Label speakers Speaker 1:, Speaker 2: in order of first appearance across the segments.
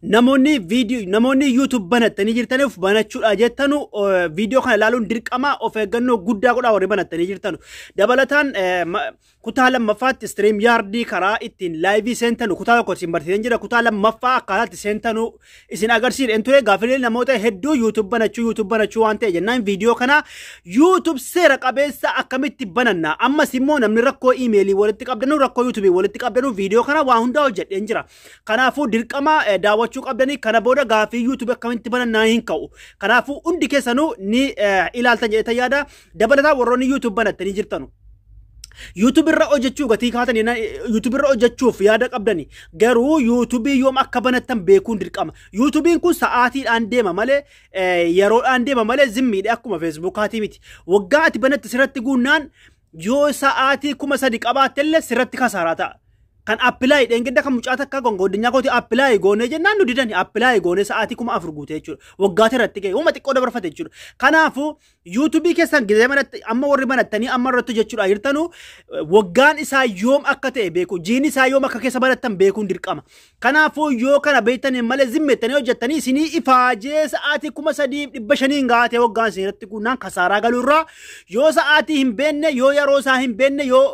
Speaker 1: namoonni YouTube banattanii jirtaniif banachuudha jettanu video kana ilaaluun dirqama of eeggannoo guddaa godhaa warri banattanii jirtanu. Dabalataan kutaa lammaffaatti stream yardii karaa ittiin live seentanu kutaa tokko isin barsiisan jira. Kutaa lammaffaa akkaataa seentanu isin agarsiisa. Enture gaafilee namoota hedduu YouTube banachuu waan ta'e jennaan video kana YouTube seera qabeessa akkamitti bananna. Ammas immoo namni rakkoo emailii walitti qabdanu rakkoo YouTube walitti qabdanu video kana waa hundaa hojjedheen jira. Kanaafuu dirqama daawwachuu qabdanii kana booda gaafii YouTube akkamitti banannaa hin ka'u. Kanaafuu hundi keessanuu ni ilaaltan jedhee yaada. Dabalataan warroonni YouTube banattanii jirtanu. YouTube irra hojjechuu gatii kaatan YouTube irra hojjechuuf yaada qabdani garuu YouTube yoom akka banattan beekuun dirqama. YouTubein kun sa'aatiidhaan deema malee yeroodhaan deema malee zimmiidha akkuma Facebookaatii miti. Waggaa ati banatte sirratti guunnaan yoo sa'aatii 3,000 qabaattellee sirratti kasaaraa ta'a. Kan apply dhengedda kan mucaata akka gongodinyaa kooti apply goone jennaan nu didani apply goone sa'aatii 4,000 guute jechuudha. Waggaa irratti ga'e uma xiqqoo dabarfate jechuudha. Kanaafuu YouTube keessan gizee manatte amma warri banattanii amma irratti jechuudha jirtanu waggaan isaa yoom akka ta'e beeku jiini isaa yoom akka keessa banattan beekuun dirqama. Kanaafuu yoo kana beektanii malee zimmettanii hojjettanii isinii ifaajee sa'aatii 3,500 gaatee waggaan isinirratti guunnaan kasaaraa galuurraa yoo sa'aatii hin beenne yoo yeroo isaa hin beenne yoo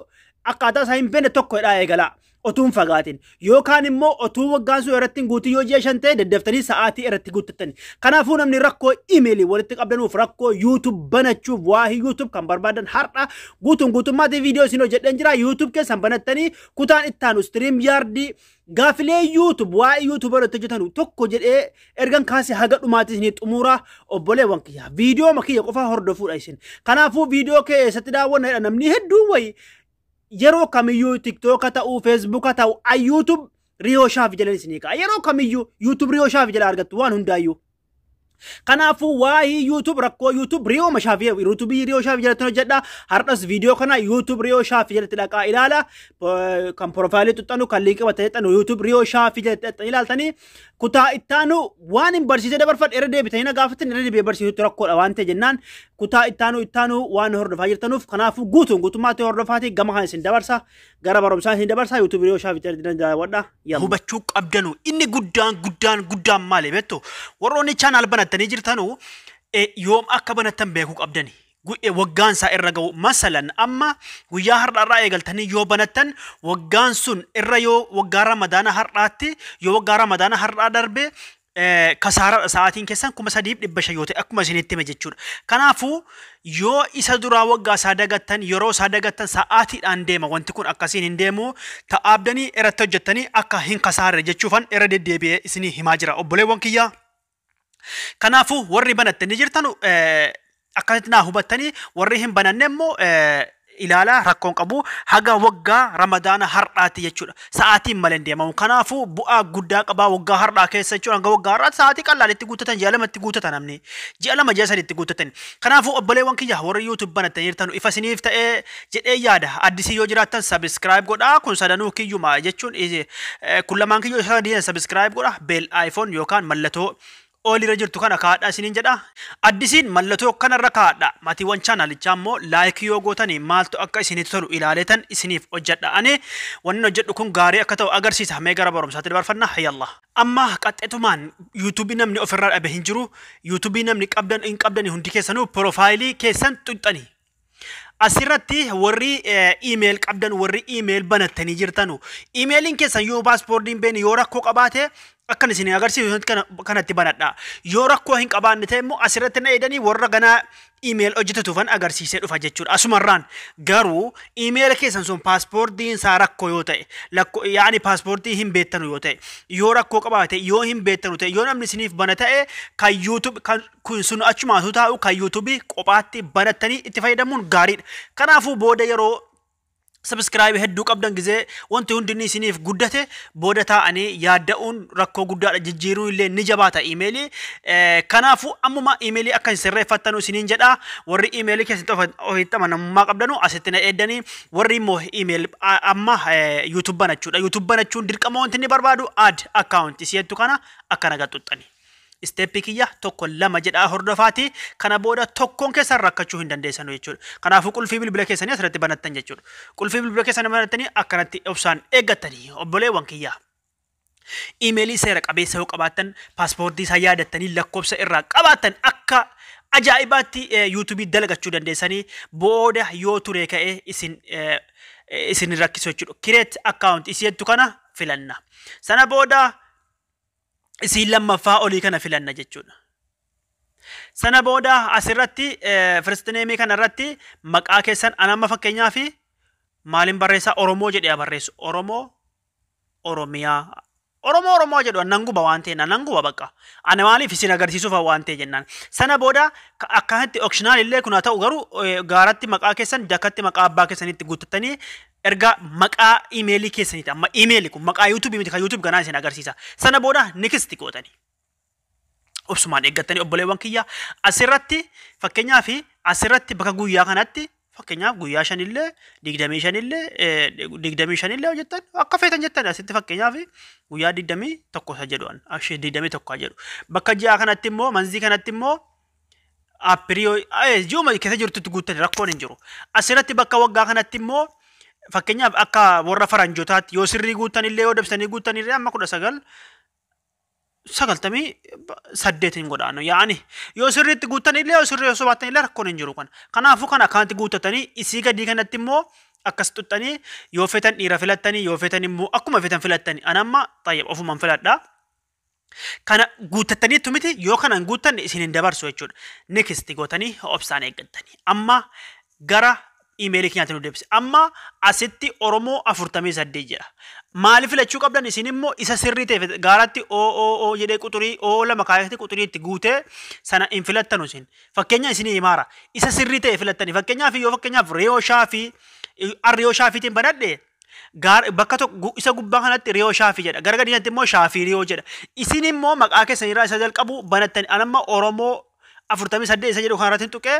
Speaker 1: akkaataa isaa hin beenne tokko hidhaa eegalaa. Otuun fagaatin yookaan immoo otuu waggaan sun irratti guutii yoo ji'a 5 ta'e daddaftanii sa'aatii irratti guuttattani. Kanaafuu namni rakkoo emailii walitti qabdanuuf rakkoo YouTube banachuuf waa'ee YouTube kan barbaadan har'a guutummaatti viidiyoo isin hojjedheen jira. YouTube keessan banattanii kutaan ittaanu stream yardii gaafilee YouTube waa'ee YouTube irratti hojjetanu tokko jedhee ergan kaasee haga dhumaatti isin xumuraa obboleewwan kiyya viidiyoo makiyya qofaa hordofuudha isin. Kanaafuu viidiyoo keessatti daawwanna namni hedduun wayi yeroo kamiyyuu TikTok ta'uu Facebook ta'uu YouTube Rio Shaaf jedhan isinii ka'a. Yeroo kamiyyuu YouTube Rio Shaaf jedha argattu waan hundaayyuu. Kanaafuu waa'ee YouTube rakkoo YouTube Rio Shaaf YouTube Rio Shaaf jedhatan hojjedha. Har'as viidiyoo kana YouTube Rio Shaaf jedhatti dhaqaa ilaala. Kan profaayilii tuxxanu kan liinkii battee xanu YouTube Rio Shaaf jedhatti ilaaltanii kutaa ittaanu waan hin barsiisee dabarfadhe irra deebitanii na gaafatin irra deebi'ee barsiisutti rakkoodha waan ta'e jennaan kutaa ittaanu waan hordofaa jirtanuuf kanaafuu guutummaatti hordofaatii gama kan isin dabarsa gara barumsaa isin dabarsa YouTube Rio Shaaf jedhatti daawwadha. Hubachuu qabdanu inni guddaan maali beektu warroonni chaanaal banattanii jirtanu yoom akka banattan beekuu qabdani. Waggaan isaa irra ga'u masalan amma guyyaa har'aarraa eegaltanii yoo banattan waggaan sun irra yoo waggaa ramadaana har'aatti yoo waggaa ramadaana har'aa darbe kasaara sa'aatiin keessan 3,500 yoo ta'e akkuma isinitti hime jechuudha. Kanaafuu yoo isa duraa waggaa isaa dagattan yeroo isaa dagattan sa'aatiidhaan deema wanti kun akkasiin hin deemu ta'aabdanii irratti hojjettanii akka hin kasaarre jechuufan irra deddeebi'ee isinii himaa jira obboleewwan kiyyaa. Kanaafuu warri banattanii jirtanu akkasitti naa hubattanii warri hin bananne immoo ilaala rakkoon qabu haga waggaa ramadaana har'aatti jechuudha. Sa'aatiin malee deemamu. Kanaafuu bu'aa guddaa qabaa waggaa har'aa keessa jechuudha. Hanga waggaa har'aatti sa'aatii qallaalitti guuttatan ji'a lamatti guuttatan namni. Ji'a lama ji'a sadiitti guuttatan. Kanaafuu obboleewwan kiyya warri YouTube banattanii jirtanu ifa isiniif ta'ee jedhee yaada. Addisii yoo jiraattan subscribe godhaa kun sadanuu kiyyuma jechuun kun lamaan kiyyoo sadii subscribe godhaa bell iPhone yookaan mallattoo Olira jirtu kana kaadha isiniin jedha. Addisiin mallattoo kanarra kaadha. Maatiiwwan chaanalichaa immoo laayikii yoo gootanii maaltu akka isinitti tolu ilaaleetan isiniif hojjedha. Ani wanni hojjedhu kun gaarii akka ta'u agarsiisa. Mee gara barumsaatti dabarfanna hayyallah. Amma qaxxeetumaan YouTube namni ofirraa dhabe hin jiru. YouTube namni hin qabdani hundi keessanuu profaayilii keessan tuxxanii. Asirratti warri email qabdan warri email banattanii jirtanu. Emailiin keessan yoo paaspoortiin beeni yoo rakkoo qabaate akkan isin agarsiisu kanatti banadha. Yoo rakkoo hin qabaanne ta'e immoo asirratti na eedanii warra ganaa email hojjetatuufan agarsiisee dhufa jechuudha. Asumarraan garuu email keessan sun paaspoortiin isaa rakkoo yoo ta'e yaani paaspoortii hin beektanu yoo ta'e yoo rakkoo qabaate yoo hin beektanu ta'e yoo namni isiniif bana ta'e kan YouTube kun sun achumaatu taa'u kan YouTube qophaatti banattanii itti fayyadamuun gaariidha. Kanaafuu booda yeroo subscribe hedduu qabdan gizee wanti hundinni isiniif guddate booda taa'anii yaadda'uun rakkoo guddaadha jijjiiruun illee ni jabaata emailii. Kanaafuu ammuma emailii akka sirreeffattanu isiniin jedha. Warri emailii keessatti ofitti amanamummaa qabdanu asitti na eeddanii warri immoo email amma YouTube banachuudha. YouTube banachuun dirqama wanti inni barbaadu add account isiyettu kana akkana gaxuxxani. Step kiyya tokko lama jedhaa hordofaati kana booda tokkoon keessan rakkachuu hin dandeessanu jechuudha. Kanaafuu qulfii bilbila keessanii asirratti banattan jechuudha. Qulfii bilbila keessanii banattanii akkanatti obsaan eeggattanii obboleewwan kiyya. Imeelii seera qabeessa yoo qabaatan paaspoortii isaa yaadattanii lakkoofsa irraa qabaatan akka ajaa'ibaatti yuutuubii dalagachuu dandeessanii booda yoo ture ka'ee isin rakkisu jechuudha. Kireet akkaawunti isiitu kana filanna. Sana booda isiin lammaffaa olii kana filanna jechuudha. Sana booda asirratti firstineemii kanarratti maqaa keessan anamma fakkeenyaaf maaliin barreessaa Oromoo jedhee barreessu. Oromoo jedhu nan guba waan ta'e nan guba bakka. Ana maaliif isin agarsiisuuf waan ta'e jennaan. Sana booda akkanatti optional illee kun haa ta'u garuu gaaratti maqaa keessan jakkatti maqaa abbaa keessanitti guuttattanii erga maqaa imeelii keessaniiti. Amma imeelii kun maqaa YouTube miti kan YouTube ganaa isin agarsiisa. Sana booda next gootanii. Obsumaan eeggattanii obboleewwan kiyya asirratti fakkeenyaaf asirratti bakka guyyaa kanatti fakkeenyaaf guyyaa 5 illee 25 illee hojjettan akka feetan jettan asitti fakkeenyaaf guyyaa 21 jedhuan ashee 21 jedhu bakka ji'a kanatti immoo manzii kanatti immoo apiriyo ji'uma keessa jirtutti guuttani rakkoon hin jiru asirratti bakka waggaa kanatti immoo fakkeenyaaf akka warra faranjootaatti yoo sirrii guuttan illee yoo dabsanii guuttan illee amma 19 sagaltamii saddeetiin godhaano yaani yoo sirriitti guuttan illee yoo sirrii osoo baattan illee rakkoon hin jiru kanaafuu kan akkaanti guuttatanii isii gadii kanatti immoo akkas tuttanii yoo feetan dhiira filattanii yoo feetan immoo akkuma feetan filattanii anamma tayyib ofumaan filadhaa kana guuttattaniitu miti yoo kanan guuttan isin hin dabarsu jechuudha next gootanii obsaan eeggattanii amma gara imeelii keenyaatti nu deebise amma asitti Oromoo 48 jedha maaliif filachuu qabdan isin immoo isa sirrii ta'e gaaratti o jedhee quxurii o lama kaayatti quxurii itti guutee sana hin filattanu isin fakkeenya isin himaara isa sirrii ta'e filattanii fakkeenyaaf yoo fakkeenyaaf Riyoo Shaafiitiin banadhe bakka tokko isa gubbaa kanatti Riyoo Shaafii jedha gara gadiitti immoo Shaafii Riyoo jedha isin immoo maqaa keessanirraa isa jalqabu banattanii anamma Oromoo 48 isa jedhu kanarratti tuqee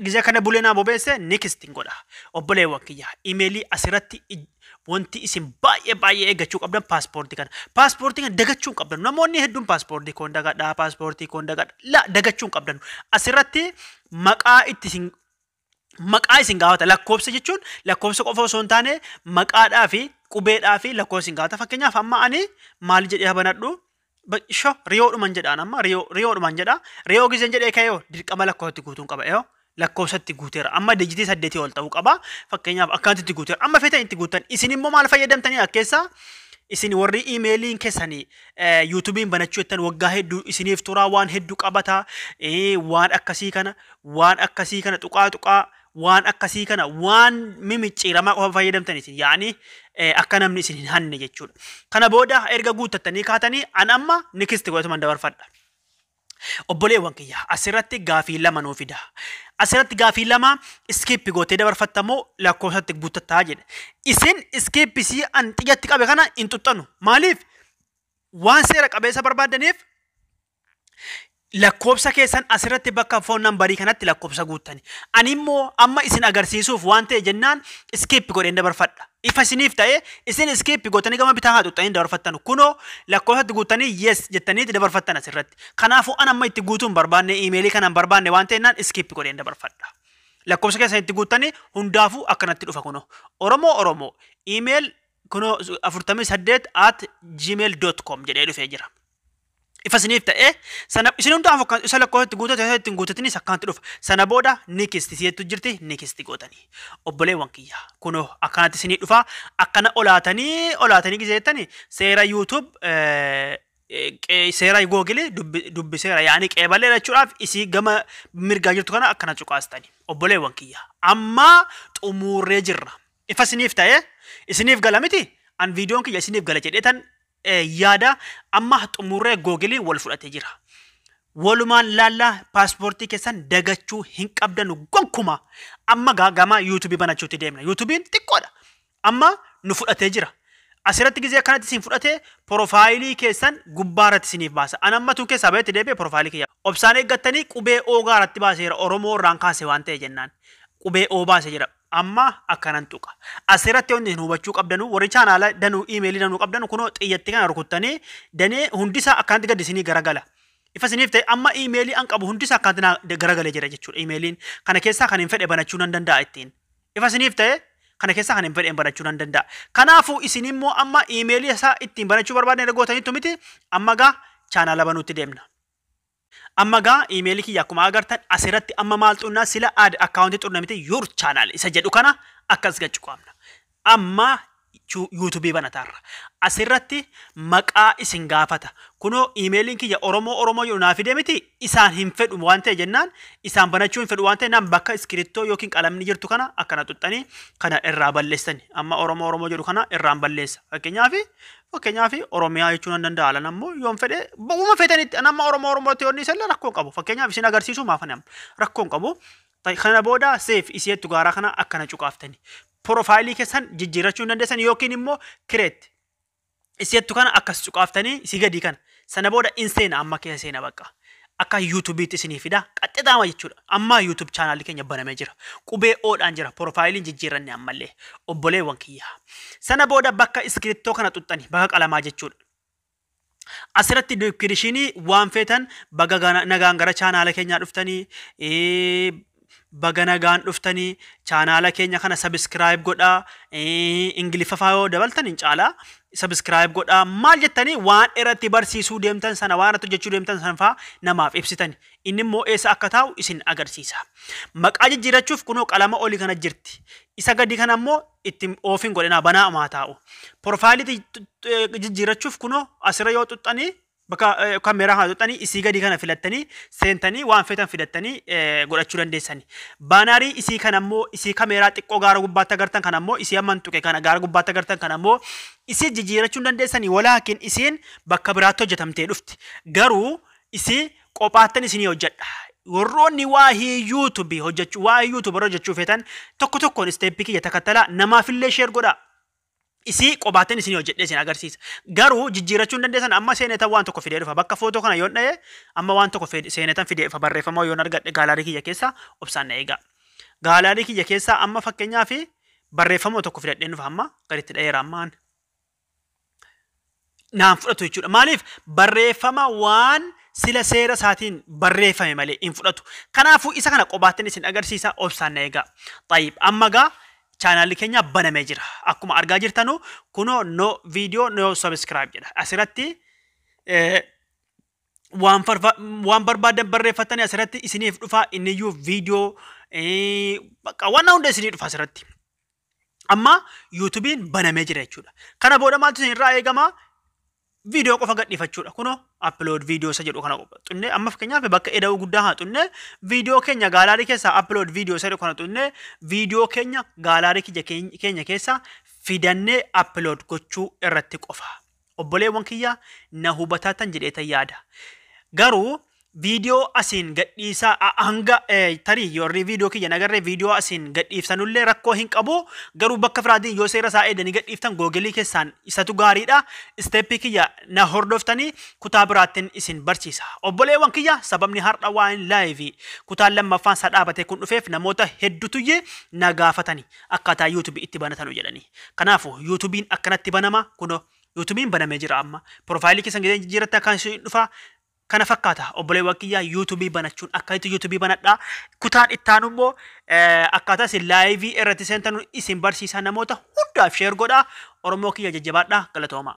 Speaker 1: gizee kana buleenaa bobeesse next godha obboleewwan kiyya imeelii asirratti wanti isin baay'ee eeggachuu qabdan paaspoortii kana dagachuu qabdan namoonni hedduun paaspoortii koon dagadha la dagachuu qabdan asirratti maqaa isin gaafata lakkoofsa jechuun lakkoofsa qofa osoo hin taane maqaadhaa fi qubeedhaa fi lakkoofsa isin gaafata fakkeenyaaf amma ani maal jedhee banadhu riyoodhuman jedhaan amma riyoodhuman jedha riyoo gizeen jedhee ka'eeyoo dirqama lakkoofatti guutuun qaba lakkoofsatti guuteera amma dijitii 8 ol ta'uu qaba fakkeenyaaf akkaantitti guuteera amma feetan itti guutan isin immoo maal fayyadamtanii akkeessa isin warri imeeliin keessanii yuutuubiin banachuu jettan waggaa hedduu isiniif turaa waan hedduu qabata waan akkasii kana tuqaa waan akkasii kana waan mimicciiramaa qofa fayyadamtan isin yaani akka namni isin hin hanne jechuudha kana booda erga guuttattanii kaatanii an amma next godhatuman dabarfadha obboleewwan kiyya asirratti gaafii lama nuu fida asirratti gaafii lama skip gootee dabarfattamoo lakkoofsatti guuttataa jedhe isin skip si an xiyyatti qabe kana hin tuxxanu maaliif waan seera qabeessa barbaadaniif lakkoofsa keessan asirratti bakka foon nambarii kanatti lakkoofsa guuttani ani immoo amma isin agarsiisuuf waan ta'e jennaan skip godheen dabarfadha ifa isiniif ta'e isin skip gootanii gama bitaa haa tuxxanii dabarfattan kunoo lakkoofsatti guuttanii yes jettanii dabarfattan asirratti kanaafuu an amma itti guutuun barbaanne imeelii kanaan barbaanne waan ta'ennaan skip godheen dabarfadha lakkoofsa keessan itti guuttanii hundaafuu akkanatti dhufa kunoo Oromoo email kunoo 48@gmail.com jedhee dhufee jira ifa isiniif ta'e sana isin hundaaf isa lakkoofsatti guutatanii akkanatti dhufa sana booda next si'eetu jirti next gootanii obboleewwan kiyya kunoo akkanatti isinii dhufa akkana olaatanii gizeettanii seera YouTube seera Google dubbiseera yaani qeebalee jechuudhaaf isii gama mirgaa jirtu kana akkana cuqaastanii obboleewwan kiyya amma xumurree jirra ifa isiniif ta'e isiniif gala miti an viidiyoon kiyya isiniif gala jedheetan yaada amma xumurree Google wal fudhatee jira walumaan laalla paaspoortii keessan dagachuu hin qabdanu gonkuma amma gama YouTube banachuutti deemna YouTubein xiqqoodha amma nu fudhatee jira asirratti gizee akkanatti isin fudhatee profaayilii keessan gubbaarratti isiniif baasa an amma tun keessaa bahetti deebi'ee profaayilii kiyya obsaan eeggattanii qubee O gaaratti baaseera Oromoo irraan kaase waan ta'e jennaan qubee O baase jira amma akkanan tuqa asirratti wanti hin hubachuu qabdanu warri chaanaala danuu imeelii danuu qabdanu kunoo xiyyatti kana rukuttanii danee hundisaa akkanatti gad isinii garagala ifa isiniif ta'e amma imeelii an qabu hundisaa akkanatti garagalee jira jechuudha imeeliin kana keessaa kan hin fedhe banachuu nan danda'a ittiin ifa isiniif ta'e kana keessa kan hin fedheen barachuu nan danda'a. Kanaafuu isin immoo amma iimeelii isaa ittiin barachuu barbaadne gootaniitu miti amma gaa chaanaala banuutti deemna. Amma gaa iimeelii kiyya akkuma agartan asirratti amma maal xunnaa sila ad akkaawuntii xurna miti your channel isa jedhu kana akkas gachu qabna. Amma YouTube banatarra asirratti maqaa isin gaafata kuno iimeeliin kiyya oromoo yoo naaf fide miti isaan hin fedhu waan ta'e jennaan isaan banachuu hin fedhu waan ta'e nan bakka iskirittoo yookiin qalamni jirtu kana akkana xuxxanii kana irraa balleessani amma oromoo jedhu kana irraan balleessa fakkeenyaaf oromiyaa jechuun nan danda'a lan ammoo yoon fedhe bauma fedhanitti amma oromoo ta'uu ni sella rakkoon qabu fakkeenyaaf isin agarsiisu maafan rakkoon qabu kana booda save isiyeettu gaaraa kana akkana cuqaaftani profaayilii keessan jijjiirrachuu dandeessan yookiin immoo kireet isiyeettu kana akkas cuqaaftanii si gadi kana sana booda inseena amma keessa seena bakka akka YouTubeetti isinii fida qaxxitaama jechuudha amma YouTube chaanaalii keenya banamee jira qubee oodhaan jira profaayiliin jijjiirranne ammallee obboleewwan kiyyaa sana booda bakka iskirittoo kana xuxxanii bakka qalamaa jechuudha asirratti diskiripshinii waan feetan baga nagaan gara chaanaala keenyaa dhuftanii baga nagaan dhuftanii chaanaala keenya kana subscribe godhaa ingiliffa yoo dabaltan hin caalaa subscribe godhaa maal jettanii waan irratti barsiisuu deemtan sana waan irratti hojjechuu deemtan sana faa namaaf ibsitani inni immoo eessa akka taa'u isin agarsiisa maqaa jijjiirachuuf kunoo qalama olii kana jirti isa gadi kana immoo itti oofin godhina banaa maa taa'u profaayilii jijjiirachuuf kunoo asirra yoo xuxxanii bakka kameeraa haa xuxxanii isii gadi kana filattanii seentanii waan feetan filattanii godhachuu dandeessani baanarii isii kana immoo isii kameeraa xiqqoo gaara gubbaatti agartan kana immoo isii amman tuqe kana gaara gubbaatti agartan kana immoo isii jijjiirachuu dandeessani walaakin isiin bakka biraatti hojjetamtee dhufti garuu isii qophaattan isinii hojjedha warroonni waa'ee YouTube hojjechuu feetan tokko tokkoon isteeppii kiyya takkattala namaafillee sheer godhaa isi qophaattan isinii hojjedhee isin agarsiisa garuu jijjiirachuu dandeessan amma seenetan waan tokko fidee dhufa bakka footoo kana yoon dha'e amma waan tokko seenetan fidee dhufa barreeffama yoon argadhe gaalaarii kiyya keessa obsaan na eegaa gaalaarii kiyya keessa amma fakkeenyaaf barreeffama tokko fidadheen dhufa amma gaditti dha'eera ammaan naan fudhatu jechuudha maaliif barreeffama waan sila seera isaatiin barreeffame malee hin fudhatu kanaafuu isa kana qophaattan isin agarsiisa obsaan na eegaa tayyib amma gaa chaanaali keenya banamee jira akkuma argaa jirtanu kuno no video no subscribe jedha asirratti waan barbaadan barreeffatanii asirratti isiniif dhufa inniyyuu video bakka waan hunda isinii dhufa asirratti amma YouTubein banamee jira jechuudha kana booda maaltu isinirraa eegama video qofa gadhiifachuudha kuno upload video isa jedhu kana xunne amma fakkeenyaaf bakka eda'uu guddaa haa xunne video keenya gaalaarii keessa upload video isa jedhu kana xunne video keenya gaalaarii keenya keessa fidannee upload gochuu irratti qofa obboleewwan kiyya na hubataatan jedheetan yaada garuu video asin gadhiisa hanga tarii yorri video kiyya nagarree video asin gadhiifsanullee rakkoo hin qabu garuu bakka firaatiin yoo seera isaa eedanii gadhiiftan googelii keessaan isatu gaariidha isteeppii kiyya na hordoftanii kutaa biraattiin isin barsiisa obboleewwan kiyya sababni har'a waan laayivii kutaan lammaffaan isaa dhaabate kun dhufeef namoota hedduutu na gaafatanii akkaataa YouTube itti banatanu jedhanii kanaafu YouTubein akkanatti banama kuno YouTubein banamee jira amma profaayilii keessan jijjiirratti akkan isin dhufa kana fakkaata obboleewwan kiyya YouTube banachuun akkaitti YouTube banadhaa kutaan ittaanu immoo akkaataa isin laayivii irratti seentanu isin barsiisa namoota hundaaf sheer godhaa oromoo kiyya jajjabaadhaa galatooma